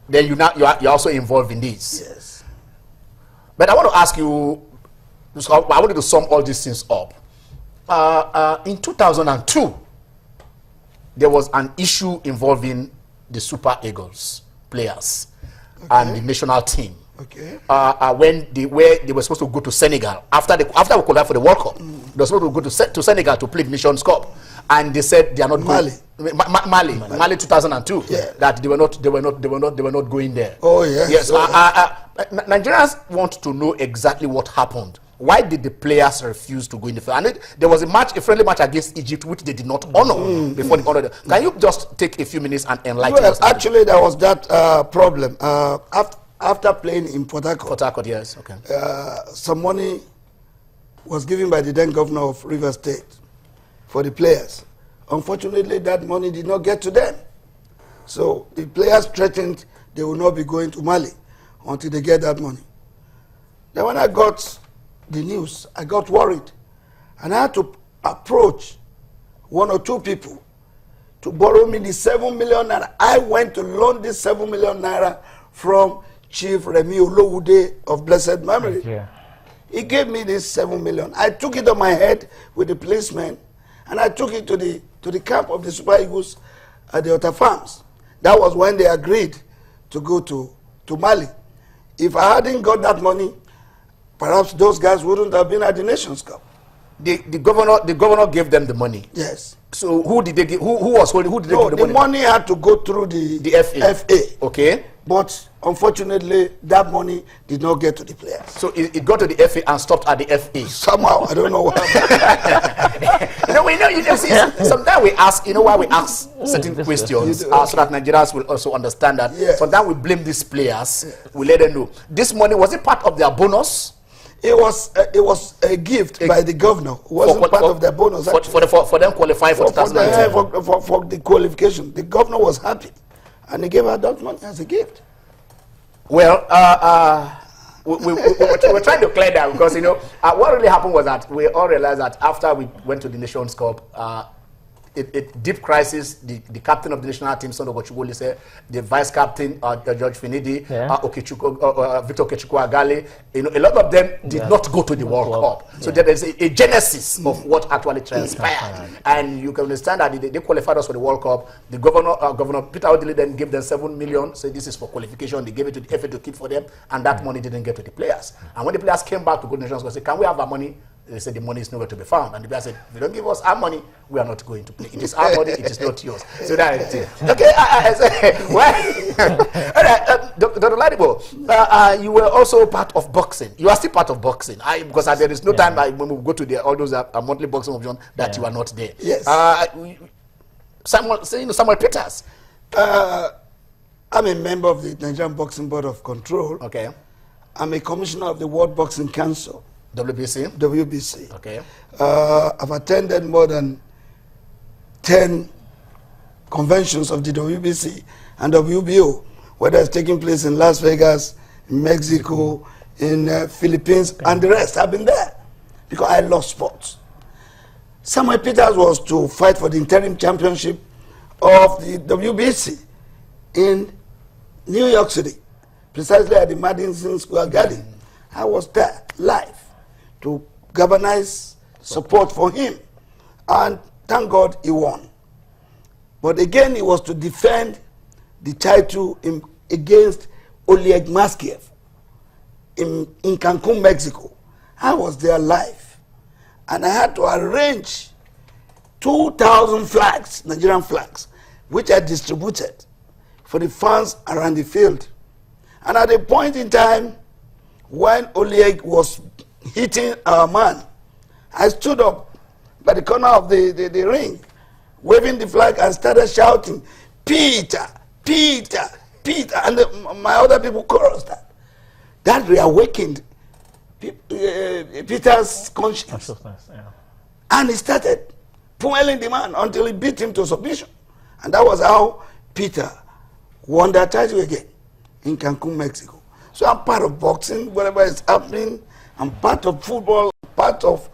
Then you're also involved in this. Yes. But I want to ask you, I wanted to sum all these things up. In 2002, there was an issue involving the Super Eagles players and the national team. Okay. When they were supposed to go to Senegal after we qualified for the World Cup, they were supposed to go to Senegal to play the Nations Cup, and they said they are not Mali. going. Mali 2002. Yeah. That they were not going there. Oh yes. Yes. Nigerians want to know exactly what happened. Why did the players refuse to go in the field? And there was a friendly match against Egypt, which they did not honor before they honored. Can you just take a few minutes and enlighten us? Actually, there was that problem after playing in Port Harcourt. Port Harcourt, yes, okay. Some money was given by the then governor of Rivers State for the players. Unfortunately, that money did not get to them. So the players threatened they will not be going to Mali until they get that money. Then when I got the news, I got worried. And I had to approach one or two people to borrow me the 7 million naira. I went to loan this 7 million naira from Chief Remi Olowude of blessed memory. Yeah. He gave me this 7 million. I took it on my head with the policeman, and I took it to the camp of the Super Eagles at the Otta Farms. That was when they agreed to go to Mali. If I hadn't got that money, perhaps those guys wouldn't have been at the Nations Cup. The governor gave them the money. Yes. So who did they give? Who was holding? Who did they give the money? The money had to go through the FA. Okay. But unfortunately, that money did not get to the players. So it got to the FA and stopped at the FA. Somehow, I don't know what. Sometimes we ask, why we ask certain questions so that Nigerians will also understand that. Yes. Sometimes we blame these players. Yes. We let them know. This money, was it part of their bonus? It was a gift by the governor. It wasn't part of their bonus. For them qualifying for 2019. For the qualification. The governor was happy. And he gave her that money as a gift. Well, we're trying to clear that because, what really happened was that we all realized that after we went to the Nations Cup, it deep crisis. The captain of the national team, Son Ogochukwu said, the vice captain, George Finidi, Victor Okechukwu Agali, a lot of them did not go to the World Cup. So there is a genesis of what actually transpired. And you can understand that they qualified us for the World Cup. The Governor Pt.2 then gave them 7 million, so this is for qualification. They gave it to the FA to keep for them, and that money didn't get to the players. And when the players came back to go to the Nations Cup, they said, can we have our money? They said the money is nowhere to be found. And the player said, if you don't give us our money, we are not going to play. It is our money, it is not yours. So that is it. Okay, I said, well, all right, Dr. Ladipo, you were also part of boxing. You are still part of boxing. Because there is no time when we go to all those monthly boxing options that you are not there. Yes. Samuel Peters. I'm a member of the Nigerian Boxing Board of Control. Okay. I'm a commissioner of the World Boxing Council. WBC. Okay. I've attended more than 10 conventions of the WBC and WBO, whether it's taking place in Las Vegas, in Mexico, in Philippines, and the rest. I've been there because I love sports. Samuel Peters was to fight for the interim championship of the WBC in New York City, precisely at the Madison Square Garden. I was there live to galvanize support for him, and thank God he won. But again, he was to defend the title against Oleg Maskiev in Cancun, Mexico. I was there live, and I had to arrange 2,000 flags, Nigerian flags, which I distributed for the fans around the field. And at a point in time when Oleg was hitting our man, I stood up by the corner of the ring, waving the flag and started shouting, Peter, Peter, Peter, and my other people chorused that. That reawakened Peter's conscience. And he started pummeling the man until he beat him to submission. And that was how Peter won that title again in Cancun, Mexico. So I'm part of boxing, whatever is happening. I'm part of football, part of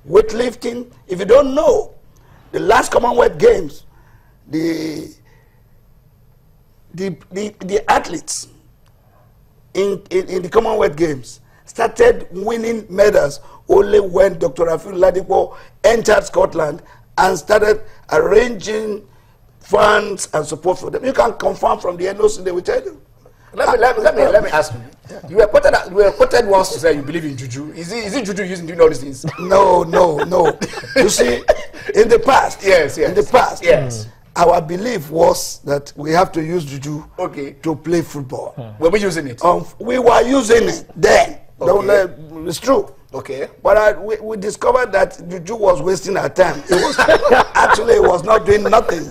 weightlifting. If you don't know, the last Commonwealth Games, the the athletes in the Commonwealth Games started winning medals only when Dr. Rafi Ladipo entered Scotland and started arranging funds and support for them. You can confirm from the NOC, they will tell you. Let me ask you. Yeah. You were quoted once to say you believe in juju. Is it juju using doing all these things? No. You see, in the past, yes, our belief was that we have to use juju to play football. Were we using it? We were using it then. It's true. Okay. But we discovered that juju was wasting our time. It was actually it was not doing nothing.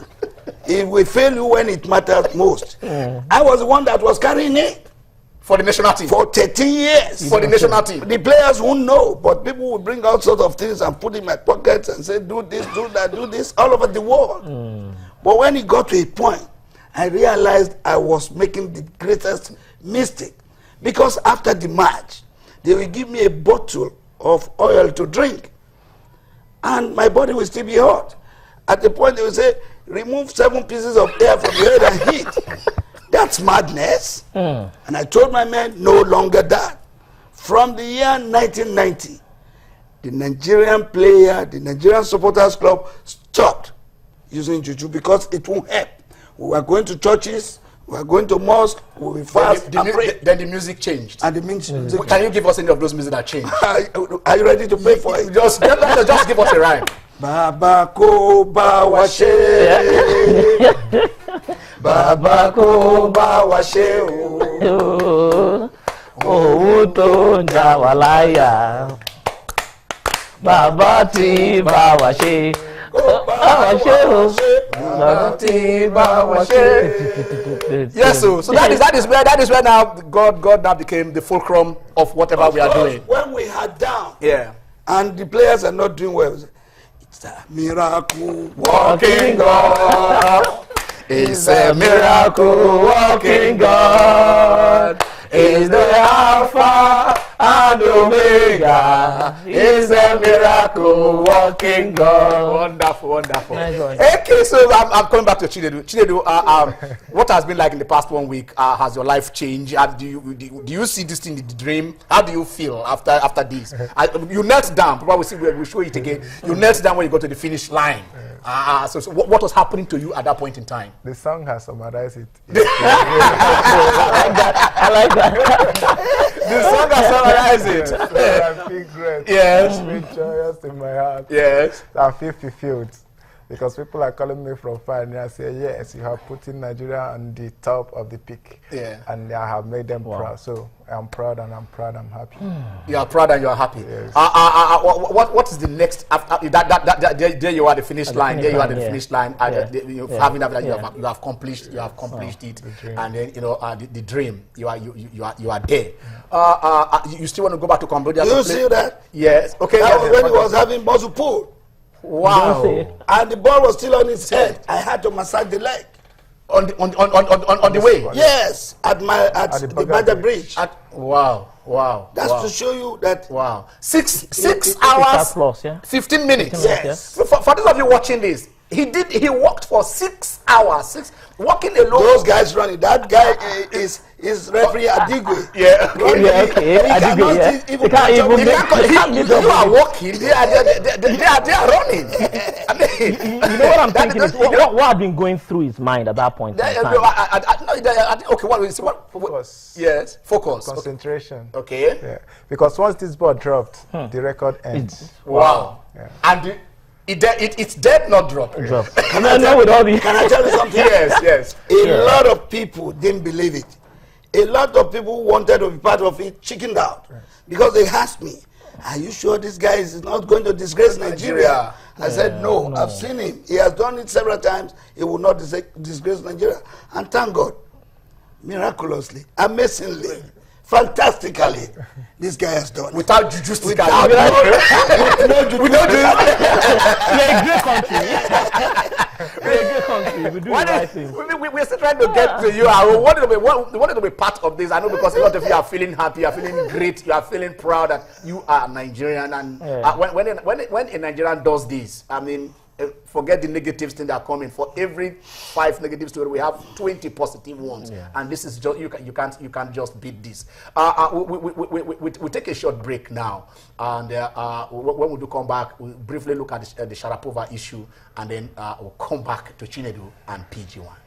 If we fail you when it mattered most. I was the one that was carrying it. For the national team? For 13 years. For the national team? The players won't know, but people will bring out sort of things and put in my pockets and say, do this, do that, do this, all over the world. But when it got to a point, I realized I was making the greatest mistake. Because after the match, they will give me a bottle of oil to drink. And my body will still be hot. At the point, they will say, remove 7 pieces of hair from your head and heat. That's madness. And I told my men, no longer that. From the year 1990, the Nigerian the Nigerian Supporters Club stopped using juju because it won't help. We were going to churches, we were going to mosque, we will fast and pray. Then the music changed. And the music Can you give us any of those music that changed? Are you ready to pay for it? Just give us a rhyme. Baba ko bawashe, Baba ko bawashe, Outo jawalaya, Baba ti bawashe, Baba ti bawashe. Yes, so that is where now God now became the fulcrum of whatever we are doing. When we had down, and the players are not doing well. It's a miracle working God. It's a miracle working God. Is the Alpha and Omega. Is a miracle working God. Wonderful. Okay, so I'm coming back to Chinedu. Chinedu, what has been like in the past 1 week? Has your life changed? Do you see this thing in the dream? How do you feel after this? You knelt down. Probably we'll show it again. You knelt down when you got to the finish line. So what was happening to you at that point in time? The song has summarized it. I like that. The song has summarized it. So I feel great. Yes. I feel joyous in my heart. Yes. I feel fulfilled. Because people are calling me from far and I say, yes, you have put in Nigeria on the top of the peak. Yeah. And I have made them proud. So I'm proud, I'm happy. You are proud and you are happy. Yes. What is the next after that? There you are the finish line. There you are the finish line. You have accomplished it, and then the dream. You are there. You still want to go back to Cambodia? You see that? Yes. Okay. That was when he was having muscle pull. Wow. And the ball was still on his head. I had to massage the leg. On the way? Yes, at the Badger Bridge. Wow. That's to show you that. Wow. 6 hours, plus, 15 minutes. Yes. For those of you watching this, he walked for 6 hours. Walking alone. Those guys running. That guy is referee Adigwe. Yeah. Okay. He can't even you are walking. They are running. I mean, you know what I'm thinking is what I've been going through his mind at that point in time. Focus. Yes. Focus. Concentration. Okay. Yeah. Because once this ball dropped, the record ends. Wow. Yeah. And it's dead, not dropped. Can I tell you something? Yes. A lot of people didn't believe it. A lot of people who wanted to be part of it chickened out because they asked me, "Are you sure this guy is not going to disgrace Nigeria?" I said, no, I've seen him. He has done it several times. He will not disgrace Nigeria. And thank God, miraculously, amazingly, fantastically, this guy has done it. Without juju. Without juju. We're a great country. We do the right thing. We're still trying to get to you. I wanted to be part of this. I know because a lot of you are feeling happy, you are feeling great, you are feeling proud that you are Nigerian. And when a Nigerian does this, I mean, forget the negatives thing that are coming. For every 5 negative stories, we have 20 positive ones, and this is just you can't just beat this. We take a short break now, and when we do come back, we'll briefly look at the Sharapova issue, and then we'll come back to Chinedu and PG1.